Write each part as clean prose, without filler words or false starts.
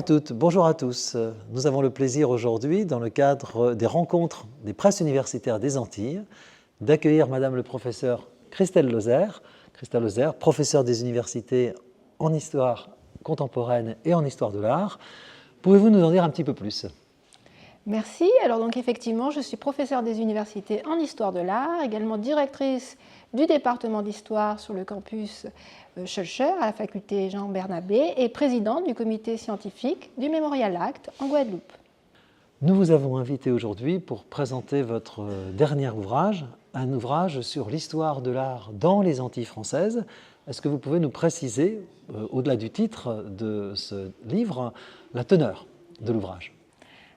à toutes, bonjour à tous. Nous avons le plaisir aujourd'hui, dans le cadre des rencontres des presses universitaires des Antilles, d'accueillir Madame le professeur Christelle Lozère. Christelle Lozère, professeure des universités en histoire contemporaine et en histoire de l'art. Pouvez-vous nous en dire un petit peu plus? Merci. Alors donc effectivement, je suis professeure des universités en histoire de l'art, également directrice du département d'histoire sur le campus Schœlcher à la faculté Jean Bernabé et présidente du comité scientifique du Memorial Act en Guadeloupe. Nous vous avons invité aujourd'hui pour présenter votre dernier ouvrage, un ouvrage sur l'histoire de l'art dans les Antilles françaises. Est-ce que vous pouvez nous préciser, au-delà du titre de ce livre, la teneur de l'ouvrage?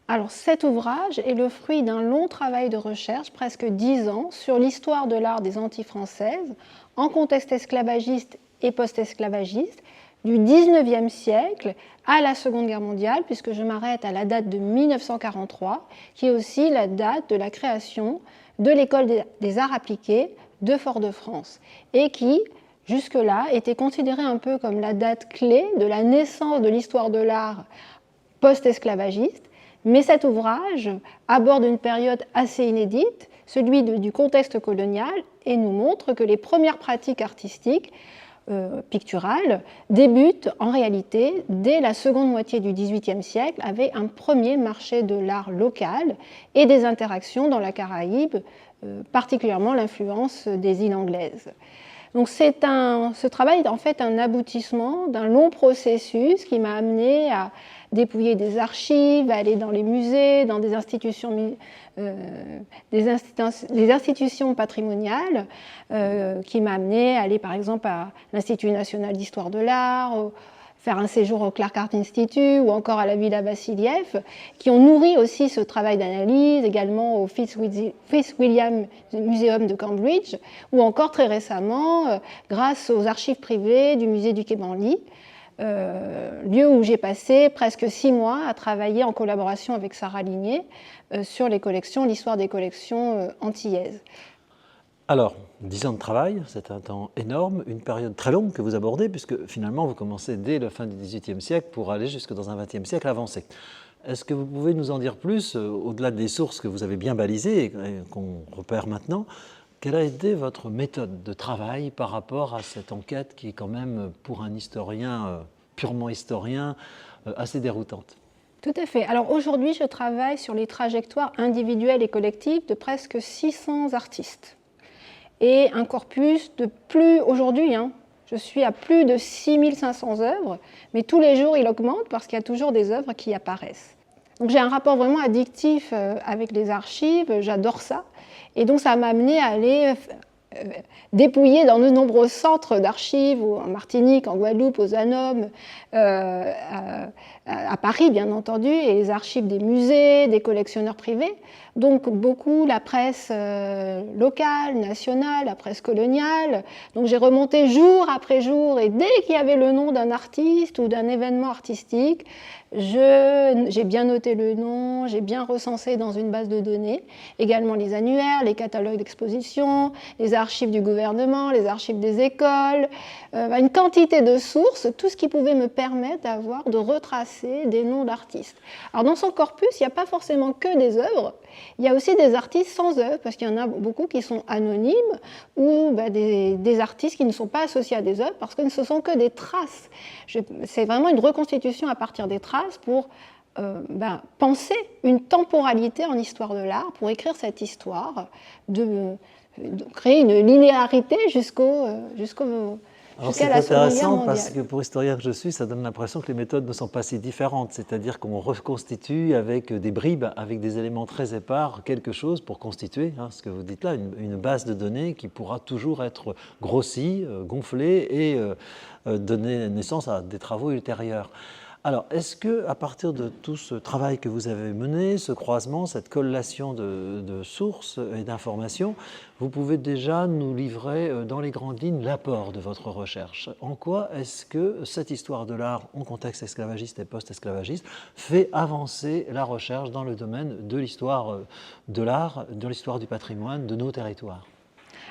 Alors cet ouvrage est le fruit d'un long travail de recherche, presque 10 ans, sur l'histoire de l'art des Antilles françaises, en contexte esclavagiste et post-esclavagiste, du 19e siècle à la Seconde Guerre mondiale, puisque je m'arrête à la date de 1943, qui est aussi la date de la création de l'École des arts appliqués de Fort-de-France, et qui, jusque-là, était considérée un peu comme la date clé de la naissance de l'histoire de l'art post-esclavagiste. Mais cet ouvrage aborde une période assez inédite, celui du contexte colonial, et nous montre que les premières pratiques artistiques picturales débutent en réalité dès la seconde moitié du XVIIIe siècle avec un premier marché de l'art local et des interactions dans la Caraïbe, particulièrement l'influence des îles anglaises. Donc ce travail est en fait un aboutissement d'un long processus qui m'a amené à dépouiller des archives, à aller dans les musées, dans des institutions patrimoniales, qui m'a amené à aller par exemple à l'Institut national d'histoire de l'art, faire un séjour au Clark Art Institute ou encore à la Villa Vassiliev, qui ont nourri aussi ce travail d'analyse, également au Fitzwilliam Museum de Cambridge, ou encore très récemment, grâce aux archives privées du musée du Quai Branly, lieu où j'ai passé presque 6 mois à travailler en collaboration avec Sarah Ligné sur les collections, l'histoire des collections antillaises. Alors, 10 ans de travail, c'est un temps énorme, une période très longue que vous abordez, puisque finalement vous commencez dès la fin du XVIIIe siècle pour aller jusque dans un XXe siècle avancé. Est-ce que vous pouvez nous en dire plus, au-delà des sources que vous avez bien balisées et qu'on repère maintenant? Quelle a été votre méthode de travail par rapport à cette enquête qui est quand même, pour un historien, purement historien, assez déroutante? Tout à fait. Alors aujourd'hui, je travaille sur les trajectoires individuelles et collectives de presque 600 artistes. Et un corpus de plus, aujourd'hui, je suis à plus de 6500 œuvres, mais tous les jours il augmente parce qu'il y a toujours des œuvres qui apparaissent. Donc j'ai un rapport vraiment addictif avec les archives, j'adore ça. Et donc ça m'a amené à aller dépouiller dans de nombreux centres d'archives, en Martinique, en Guadeloupe, aux Anomes, à Paris bien entendu, et les archives des musées, des collectionneurs privés. Donc beaucoup la presse locale, nationale, la presse coloniale. Donc j'ai remonté jour après jour, et dès qu'il y avait le nom d'un artiste ou d'un événement artistique, j'ai bien noté le nom, j'ai bien recensé dans une base de données, également les annuaires, les catalogues d'exposition, les archives du gouvernement, les archives des écoles, une quantité de sources, tout ce qui pouvait me permettre de retracer des noms d'artistes. Alors dans son corpus, il n'y a pas forcément que des œuvres, il y a aussi des artistes sans œuvre, parce qu'il y en a beaucoup qui sont anonymes, ou des artistes qui ne sont pas associés à des œuvres, parce que ce ne sont que des traces. C'est vraiment une reconstitution à partir des traces pour penser une temporalité en histoire de l'art, pour écrire cette histoire, de créer une linéarité jusqu'à la Seconde Guerre mondiale. C'est intéressant parce que pour historien que je suis, ça donne l'impression que les méthodes ne sont pas si différentes, c'est-à-dire qu'on reconstitue avec des bribes, avec des éléments très épars, quelque chose pour constituer, ce que vous dites là, une base de données qui pourra toujours être grossie, gonflée et donner naissance à des travaux ultérieurs. Alors, est-ce qu'à partir de tout ce travail que vous avez mené, ce croisement, cette collation de sources et d'informations, vous pouvez déjà nous livrer dans les grandes lignes l'apport de votre recherche? En quoi est-ce que cette histoire de l'art en contexte esclavagiste et post-esclavagiste fait avancer la recherche dans le domaine de l'histoire de l'art, de l'histoire du patrimoine, de nos territoires?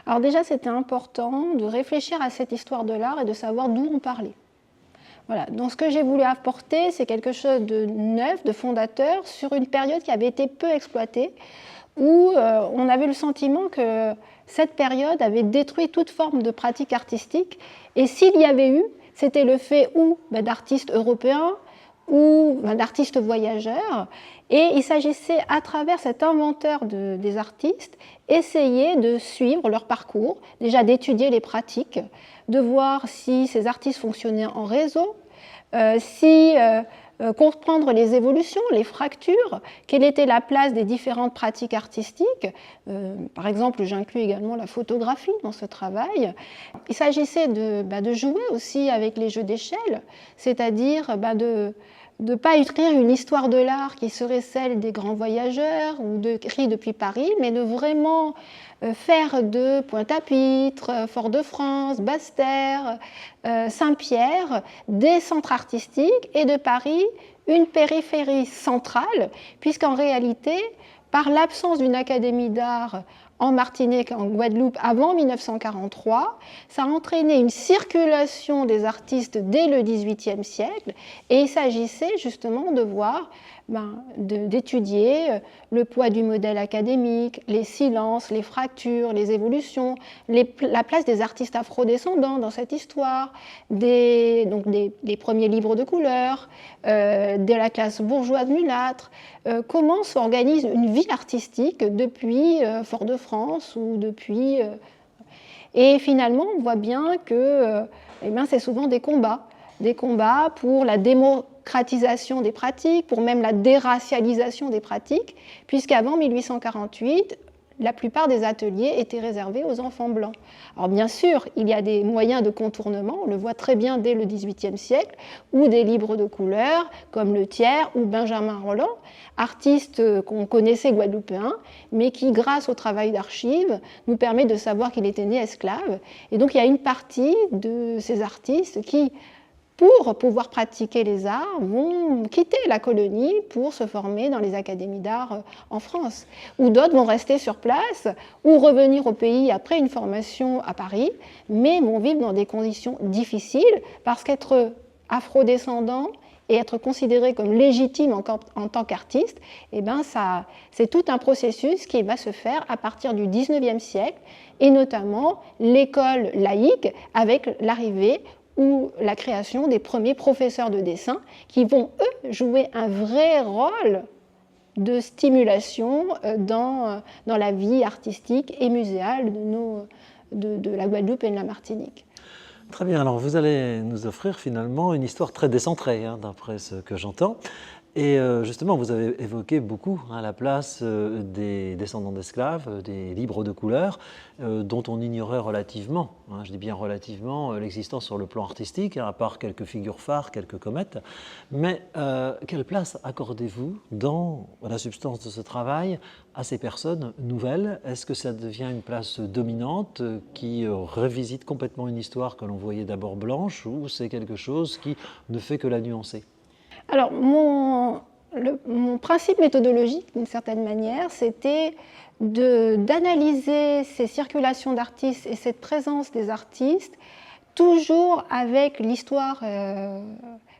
Alors déjà, c'était important de réfléchir à cette histoire de l'art et de savoir d'où on parlait. Voilà. Donc ce que j'ai voulu apporter, c'est quelque chose de neuf, de fondateur, sur une période qui avait été peu exploitée, où on avait le sentiment que cette période avait détruit toute forme de pratique artistique. Et s'il y avait eu, c'était le fait ou d'artistes européens ou d'artistes voyageurs. Et il s'agissait, à travers cet inventaire des artistes, essayer de suivre leur parcours, déjà d'étudier les pratiques, de voir si ces artistes fonctionnaient en réseau, comprendre les évolutions, les fractures, quelle était la place des différentes pratiques artistiques. Par exemple, j'inclus également la photographie dans ce travail. Il s'agissait de jouer aussi avec les jeux d'échelle, c'est-à-dire de ne pas écrire une histoire de l'art qui serait celle des grands voyageurs ou de Cris depuis Paris, mais de vraiment faire de Pointe-à-Pitre, Fort-de-France, Basse-Terre, Saint-Pierre, des centres artistiques et de Paris une périphérie centrale, puisqu'en réalité, par l'absence d'une académie d'art en Martinique et en Guadeloupe avant 1943, ça a entraîné une circulation des artistes dès le XVIIIe siècle, et il s'agissait justement de voir, d'étudier le poids du modèle académique, les silences, les fractures, les évolutions, la place des artistes afrodescendants dans cette histoire, des premiers livres de couleurs, de la classe bourgeoise mulâtre, comment s'organise une vie artistique depuis Fort-de-France ou depuis... Et finalement, on voit bien que c'est souvent des combats pour la démocratisation des pratiques, pour même la déracialisation des pratiques, puisqu'avant 1848, la plupart des ateliers étaient réservés aux enfants blancs. Alors bien sûr, il y a des moyens de contournement, on le voit très bien dès le XVIIIe siècle, ou des livres de couleurs comme Le Thiers ou Benjamin Rolland, artistes qu'on connaissait guadeloupéens, mais qui, grâce au travail d'archives, nous permet de savoir qu'il était né esclave. Et donc il y a une partie de ces artistes qui, pour pouvoir pratiquer les arts, vont quitter la colonie pour se former dans les académies d'art en France. Ou d'autres vont rester sur place ou revenir au pays après une formation à Paris, mais vont vivre dans des conditions difficiles parce qu'être afrodescendant et être considéré comme légitime en tant qu'artiste, c'est tout un processus qui va se faire à partir du XIXe siècle, et notamment l'école laïque avec l'arrivée ou la création des premiers professeurs de dessin qui vont, eux, jouer un vrai rôle de stimulation dans la vie artistique et muséale de la Guadeloupe et de la Martinique. Très bien, alors vous allez nous offrir finalement une histoire très décentrée, d'après ce que j'entends. Et justement, vous avez évoqué beaucoup la place des descendants d'esclaves, des libres de couleur, dont on ignorait relativement, je dis bien relativement, l'existence sur le plan artistique, à part quelques figures phares, quelques comètes. Mais quelle place accordez-vous dans la substance de ce travail à ces personnes nouvelles? Est-ce que ça devient une place dominante qui revisite complètement une histoire que l'on voyait d'abord blanche, ou c'est quelque chose qui ne fait que la nuancer? Alors, mon principe méthodologique, d'une certaine manière, c'était d'analyser ces circulations d'artistes et cette présence des artistes, toujours avec l'histoire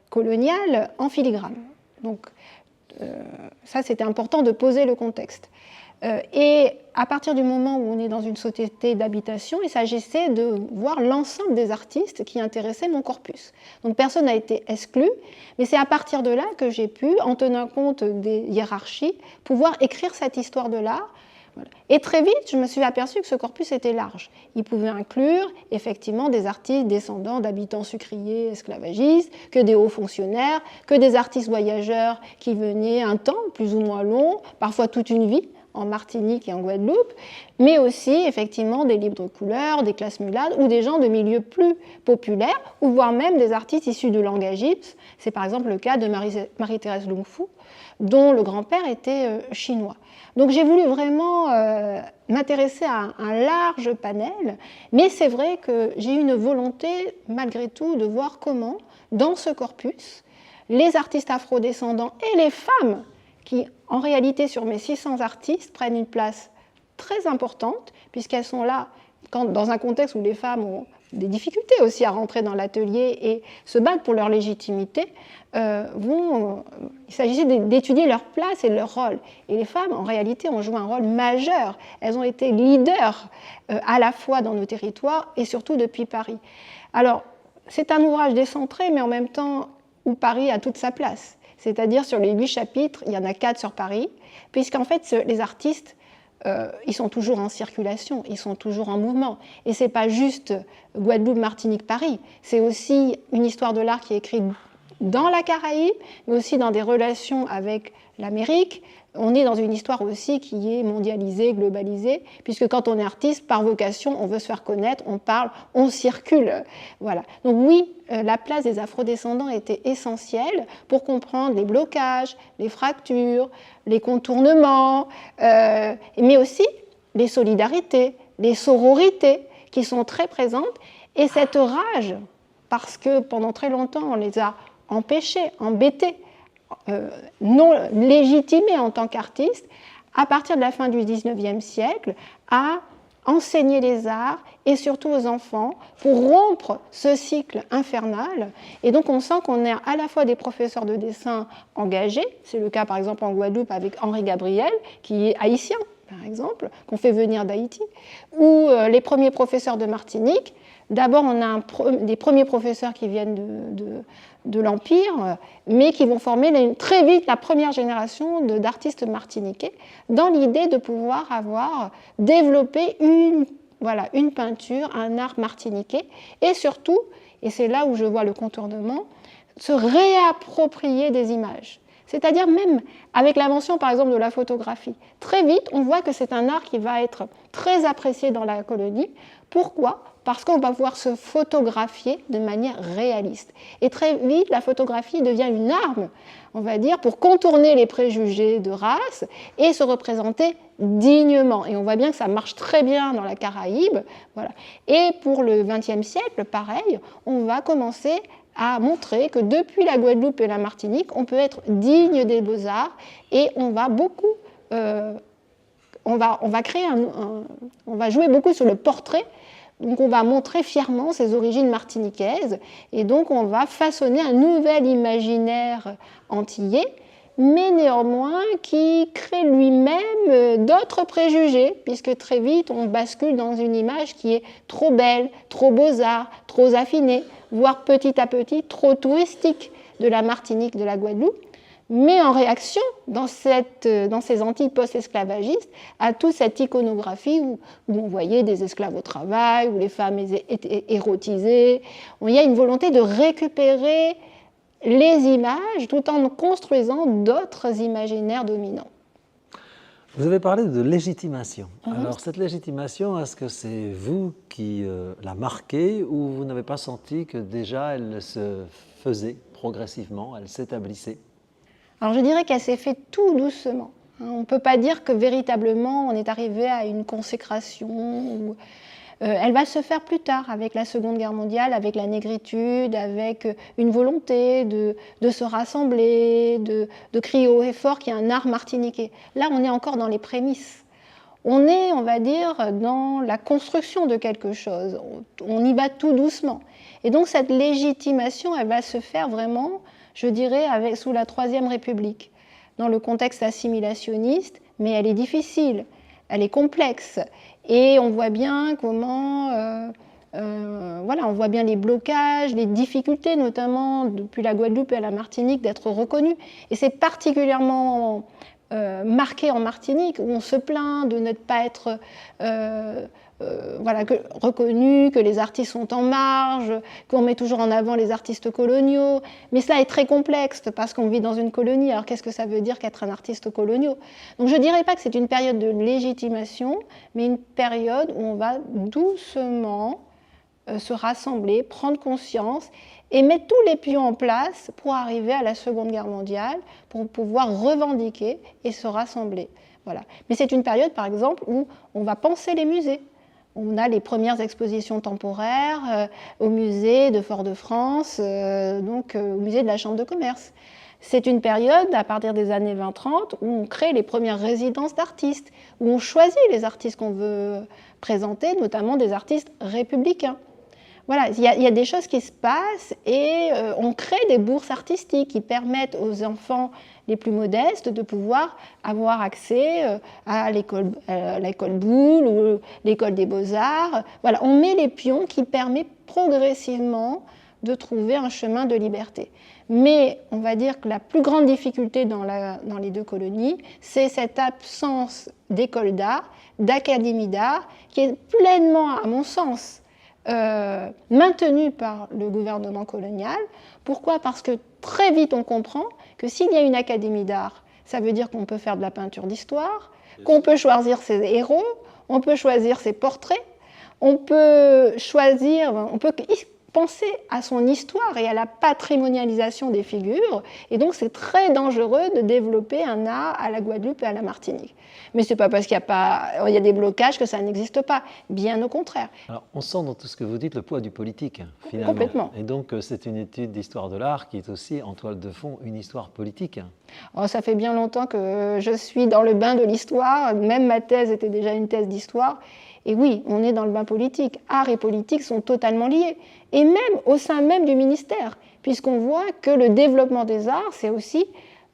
coloniale en filigrane. Donc, ça, c'était important de poser le contexte. Et à partir du moment où on est dans une société d'habitation, il s'agissait de voir l'ensemble des artistes qui intéressaient mon corpus. Donc personne n'a été exclu, mais c'est à partir de là que j'ai pu, en tenant compte des hiérarchies, pouvoir écrire cette histoire de l'art. Voilà. Et très vite, je me suis aperçue que ce corpus était large. Il pouvait inclure effectivement des artistes descendants d'habitants sucriers, esclavagistes, que des hauts fonctionnaires, que des artistes voyageurs qui venaient un temps plus ou moins long, parfois toute une vie, en Martinique et en Guadeloupe, mais aussi effectivement des libres de couleur, des classes mulâtres ou des gens de milieux plus populaires, ou voire même des artistes issus de langue égypte. C'est par exemple le cas de Marie-Thérèse Lung Fu, dont le grand-père était chinois. Donc j'ai voulu vraiment m'intéresser à un large panel, mais c'est vrai que j'ai eu une volonté malgré tout de voir comment, dans ce corpus, les artistes afrodescendants et les femmes qui, en réalité, sur mes 600 artistes, prennent une place très importante, puisqu'elles sont là dans un contexte où les femmes ont des difficultés aussi à rentrer dans l'atelier et se battre pour leur légitimité, il s'agissait d'étudier leur place et leur rôle. Et les femmes, en réalité, ont joué un rôle majeur. Elles ont été leaders à la fois dans nos territoires et surtout depuis Paris. Alors, c'est un ouvrage décentré, mais en même temps où Paris a toute sa place. C'est-à-dire, sur les 8 chapitres, il y en a 4 sur Paris, puisqu'en fait, les artistes, ils sont toujours en circulation, ils sont toujours en mouvement. Et ce n'est pas juste Guadeloupe, Martinique, Paris. C'est aussi une histoire de l'art qui est écrite dans la Caraïbe, mais aussi dans des relations avec l'Amérique. On est dans une histoire aussi qui est mondialisée, globalisée, puisque quand on est artiste, par vocation, on veut se faire connaître, on parle, on circule. Voilà. Donc oui, la place des afrodescendants était essentielle pour comprendre les blocages, les fractures, les contournements, mais aussi les solidarités, les sororités qui sont très présentes. Et cette rage, parce que pendant très longtemps, on les a empêchés, embêtés, non légitimés en tant qu'artistes, à partir de la fin du XIXe siècle, à enseigner les arts et surtout aux enfants pour rompre ce cycle infernal. Et donc on sent qu'on est à la fois des professeurs de dessin engagés, c'est le cas par exemple en Guadeloupe avec Henri Gabriel, qui est haïtien par exemple, qu'on fait venir d'Haïti, ou les premiers professeurs de Martinique. D'abord on a des premiers professeurs qui viennent de l'Empire, mais qui vont former très vite la première génération d'artistes martiniquais, dans l'idée de pouvoir avoir développé une peinture, un art martiniquais, et surtout, et c'est là où je vois le contournement, se réapproprier des images. C'est-à-dire même avec l'invention par exemple de la photographie. Très vite, on voit que c'est un art qui va être très apprécié dans la colonie. Pourquoi ? Parce qu'on va pouvoir se photographier de manière réaliste. Et très vite, la photographie devient une arme, on va dire, pour contourner les préjugés de race et se représenter dignement. Et on voit bien que ça marche très bien dans la Caraïbe. Voilà. Et pour le XXe siècle, pareil, on va commencer à montrer que depuis la Guadeloupe et la Martinique, on peut être digne des beaux-arts et on va beaucoup... on va jouer beaucoup sur le portrait. Donc on va montrer fièrement ses origines martiniquaises et donc on va façonner un nouvel imaginaire antillais, mais néanmoins qui crée lui-même d'autres préjugés, puisque très vite on bascule dans une image qui est trop belle, trop beaux-arts, trop affinée, voire petit à petit trop touristique de la Martinique, de la Guadeloupe, mais en réaction dans ces Antilles post-esclavagistes à toute cette iconographie où on voyait des esclaves au travail, où les femmes étaient érotisées. Il y a une volonté de récupérer les images tout en construisant d'autres imaginaires dominants. Vous avez parlé de légitimation. Alors cette légitimation, est-ce que c'est vous qui la marquez ou vous n'avez pas senti que déjà elle se faisait progressivement, elle s'établissait ? Alors je dirais qu'elle s'est faite tout doucement. On ne peut pas dire que véritablement on est arrivé à une consécration. Elle va se faire plus tard avec la Seconde Guerre mondiale, avec la négritude, avec une volonté de se rassembler, de crier haut et fort qu'il y a un art martiniquais. Là, on est encore dans les prémices. On est, on va dire, dans la construction de quelque chose. On y va tout doucement. Et donc cette légitimation, elle va se faire vraiment, je dirais, sous la Troisième République, dans le contexte assimilationniste, mais elle est difficile, elle est complexe. Et on voit bien comment, on voit bien les blocages, les difficultés, notamment depuis la Guadeloupe et la Martinique, d'être reconnus. Et c'est particulièrement marqué en Martinique, où on se plaint de ne pas être reconnu, que les artistes sont en marge, qu'on met toujours en avant les artistes coloniaux. Mais cela est très complexe parce qu'on vit dans une colonie. Alors qu'est-ce que ça veut dire qu'être un artiste colonial ? Donc je ne dirais pas que c'est une période de légitimation, mais une période où on va doucement se rassembler, prendre conscience et mettre tous les pions en place pour arriver à la Seconde Guerre mondiale, pour pouvoir revendiquer et se rassembler. Voilà. Mais c'est une période, par exemple, où on va penser les musées. On a les premières expositions temporaires au musée de Fort-de-France, au musée de la Chambre de commerce. C'est une période, à partir des années 20-30, où on crée les premières résidences d'artistes, où on choisit les artistes qu'on veut présenter, notamment des artistes républicains. voilà, il y a des choses qui se passent et on crée des bourses artistiques qui permettent aux enfants les plus modestes de pouvoir avoir accès à l'école Boulle ou l'école des Beaux-Arts. Voilà, on met les pions qui permettent progressivement de trouver un chemin de liberté. Mais on va dire que la plus grande difficulté dans les deux colonies, c'est cette absence d'école d'art, d'académie d'art, qui est pleinement, à mon sens, maintenue par le gouvernement colonial. Pourquoi ? Parce que très vite on comprend que s'il y a une académie d'art, ça veut dire qu'on peut faire de la peinture d'histoire, qu'on peut choisir ses héros, on peut choisir ses portraits, on peut penser à son histoire et à la patrimonialisation des figures, et donc c'est très dangereux de développer un art à la Guadeloupe et à la Martinique. Mais ce n'est pas parce qu'il y a des blocages que ça n'existe pas, bien au contraire. Alors, on sent dans tout ce que vous dites le poids du politique, finalement. Complètement. Et donc, c'est une étude d'histoire de l'art qui est aussi, en toile de fond, une histoire politique. Oh, ça fait bien longtemps que je suis dans le bain de l'histoire, même ma thèse était déjà une thèse d'histoire. Et oui, on est dans le bain politique. Art et politique sont totalement liés, et même au sein même du ministère, puisqu'on voit que le développement des arts, c'est aussi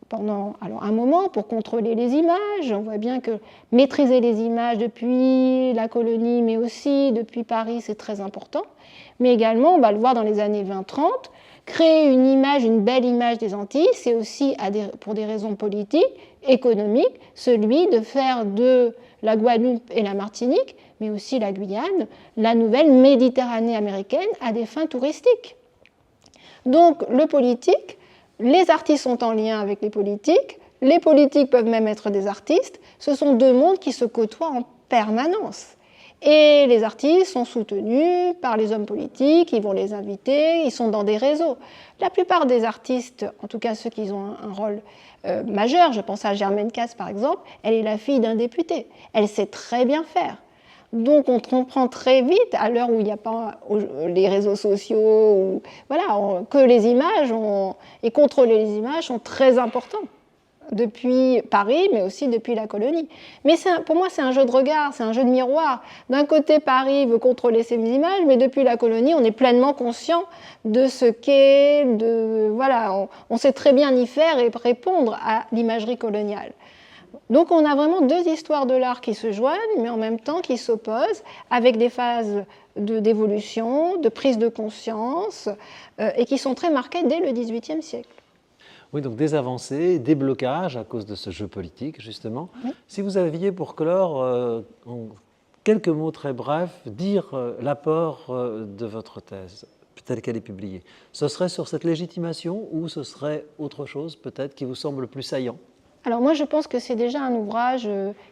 pendant un moment pour contrôler les images. On voit bien que maîtriser les images depuis la colonie, mais aussi depuis Paris, c'est très important. Mais également, on va le voir dans les années 20-30, créer une image, une belle image des Antilles, c'est aussi, pour des raisons politiques, économiques, celui de faire de la Guadeloupe et la Martinique, mais aussi la Guyane, la nouvelle Méditerranée américaine à des fins touristiques. Donc le politique, les artistes sont en lien avec les politiques peuvent même être des artistes, ce sont deux mondes qui se côtoient en permanence. Et les artistes sont soutenus par les hommes politiques, ils vont les inviter, ils sont dans des réseaux. La plupart des artistes, en tout cas ceux qui ont un rôle majeur, je pense à Germaine Casse par exemple, elle est la fille d'un député, elle sait très bien faire. Donc on comprend très vite, à l'heure où il n'y a pas les réseaux sociaux, que les images, et contrôler les images sont très importants depuis Paris, mais aussi depuis la colonie. Mais pour moi, c'est un jeu de regard, c'est un jeu de miroir. D'un côté, Paris veut contrôler ces images, mais depuis la colonie, on est pleinement conscient de ce qu'est, on sait très bien y faire et répondre à l'imagerie coloniale. Donc on a vraiment deux histoires de l'art qui se joignent, mais en même temps qui s'opposent, avec des phases d'évolution, de prise de conscience, et qui sont très marquées dès le XVIIIe siècle. Oui, donc des avancées, des blocages à cause de ce jeu politique, justement. Oui. Si vous aviez, pour clore, en quelques mots très brefs, dire l'apport de votre thèse, telle qu'elle est publiée, ce serait sur cette légitimation ou ce serait autre chose, peut-être, qui vous semble plus saillant ? Alors moi, je pense que c'est déjà un ouvrage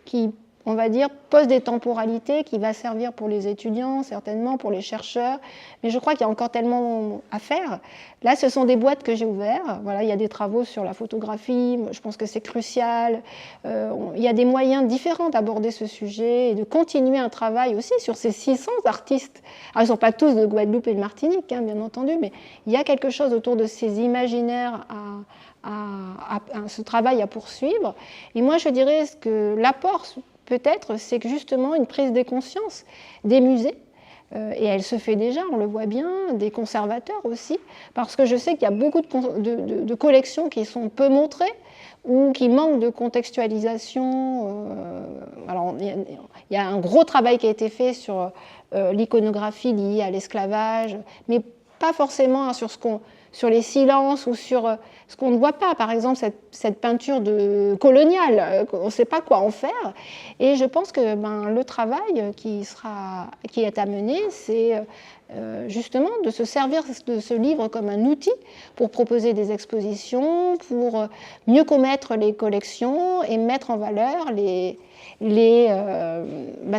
qui, on va dire, pose des temporalités, qui va servir pour les étudiants, certainement, pour les chercheurs, mais je crois qu'il y a encore tellement à faire. Là, ce sont des boîtes que j'ai ouvertes. Voilà, il y a des travaux sur la photographie, je pense que c'est crucial. Il y a des moyens différents d'aborder ce sujet et de continuer un travail aussi sur ces 600 artistes. Alors, ils ne sont pas tous de Guadeloupe et de Martinique, hein, bien entendu, mais il y a quelque chose autour de ces imaginaires ce travail à poursuivre. Et moi, je dirais que l'apport, peut-être, c'est que justement une prise de conscience des musées, et elle se fait déjà, on le voit bien, des conservateurs aussi, parce que je sais qu'il y a beaucoup de collections qui sont peu montrées ou qui manquent de contextualisation. Alors, il y a un gros travail qui a été fait sur l'iconographie liée à l'esclavage, mais pas forcément sur les silences ou sur ce qu'on ne voit pas, par exemple cette peinture coloniale, on ne sait pas quoi en faire. Et je pense que le travail qui est à mener, c'est justement de se servir de ce livre comme un outil pour proposer des expositions, pour mieux connaître les collections et mettre en valeur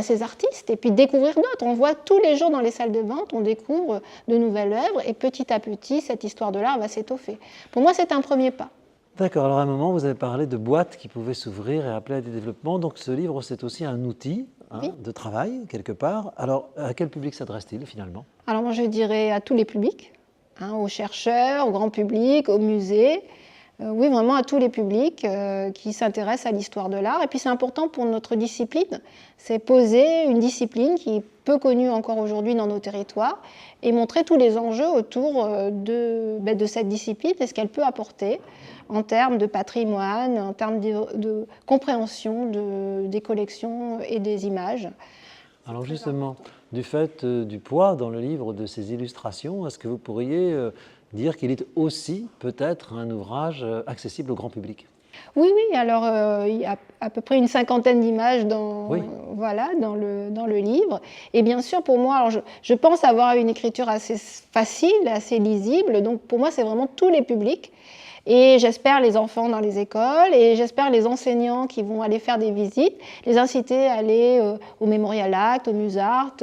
ces artistes et puis découvrir d'autres. On voit tous les jours dans les salles de vente, on découvre de nouvelles œuvres et petit à petit, cette histoire de l'art va s'étoffer. Pour moi, c'est un premier pas. D'accord, alors à un moment, vous avez parlé de boîtes qui pouvaient s'ouvrir et appeler à des développements. Donc ce livre, c'est aussi un outil oui. de travail, quelque part. Alors, à quel public s'adresse-t-il finalement ? Alors moi, je dirais à tous les publics, aux chercheurs, au grand public, aux musées. Oui, vraiment à tous les publics qui s'intéressent à l'histoire de l'art. Et puis c'est important pour notre discipline, c'est poser une discipline qui est peu connue encore aujourd'hui dans nos territoires et montrer tous les enjeux autour de cette discipline et ce qu'elle peut apporter en termes de patrimoine, en termes de compréhension des collections et des images. Alors justement, du fait du poids dans le livre de ces illustrations, est-ce que vous pourriez dire qu'il est aussi peut-être un ouvrage accessible au grand public? Oui, oui, alors il y a à peu près une cinquantaine d'images Oui. voilà, dans le livre. Et bien sûr, pour moi, alors je pense avoir une écriture assez facile, assez lisible, donc pour moi, c'est vraiment tous les publics. Et j'espère les enfants dans les écoles et j'espère les enseignants qui vont aller faire des visites, les inciter à aller au Memorial Act, au Musart,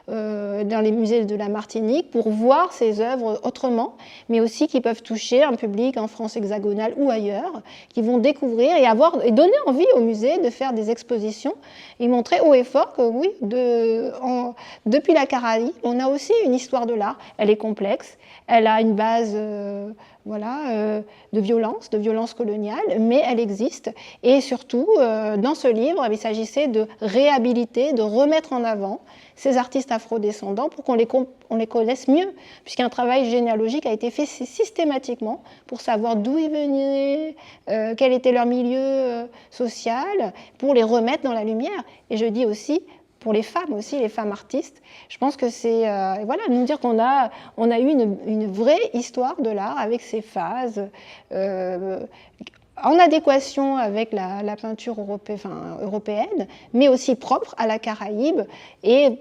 dans les musées de la Martinique pour voir ces œuvres autrement, mais aussi qui peuvent toucher un public en France hexagonale ou ailleurs, qui vont découvrir et donner envie au musée de faire des expositions et montrer haut et fort que oui, depuis la Caraïbe, on a aussi une histoire de l'art. Elle est complexe, elle a une base de violence coloniale, mais elle existe. Et surtout, dans ce livre, il s'agissait de réhabiliter, de remettre en avant ces artistes afrodescendants pour qu'on les connaisse mieux, puisqu'un travail généalogique a été fait systématiquement pour savoir d'où ils venaient, quel était leur milieu social, pour les remettre dans la lumière. Et je dis aussi, pour les femmes aussi, les femmes artistes. Je pense que c'est nous dire qu'on a eu une vraie histoire de l'art avec ses phases, en adéquation avec la peinture européenne, mais aussi propre à la Caraïbe et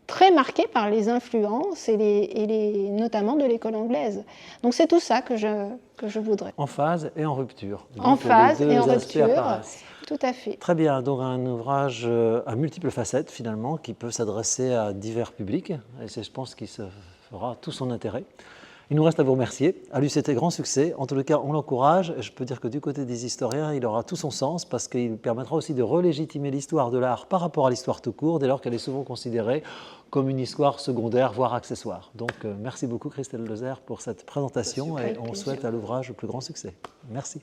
très marquée par les influences notamment de l'école anglaise. Donc c'est tout ça que je voudrais. En phase et en rupture. Donc, en phase et en rupture. Apparaissent. Tout à fait. Très bien, donc un ouvrage à multiples facettes finalement, qui peut s'adresser à divers publics, et c'est, je pense, qui se fera tout son intérêt. Il nous reste à vous remercier. À l'UCT, grand succès. En tout cas, on l'encourage. Je peux dire que du côté des historiens, il aura tout son sens parce qu'il permettra aussi de relégitimer l'histoire de l'art par rapport à l'histoire tout court, dès lors qu'elle est souvent considérée comme une histoire secondaire, voire accessoire. Donc, merci beaucoup Christelle Lezère pour cette présentation et on souhaite à l'ouvrage le plus grand succès. Merci.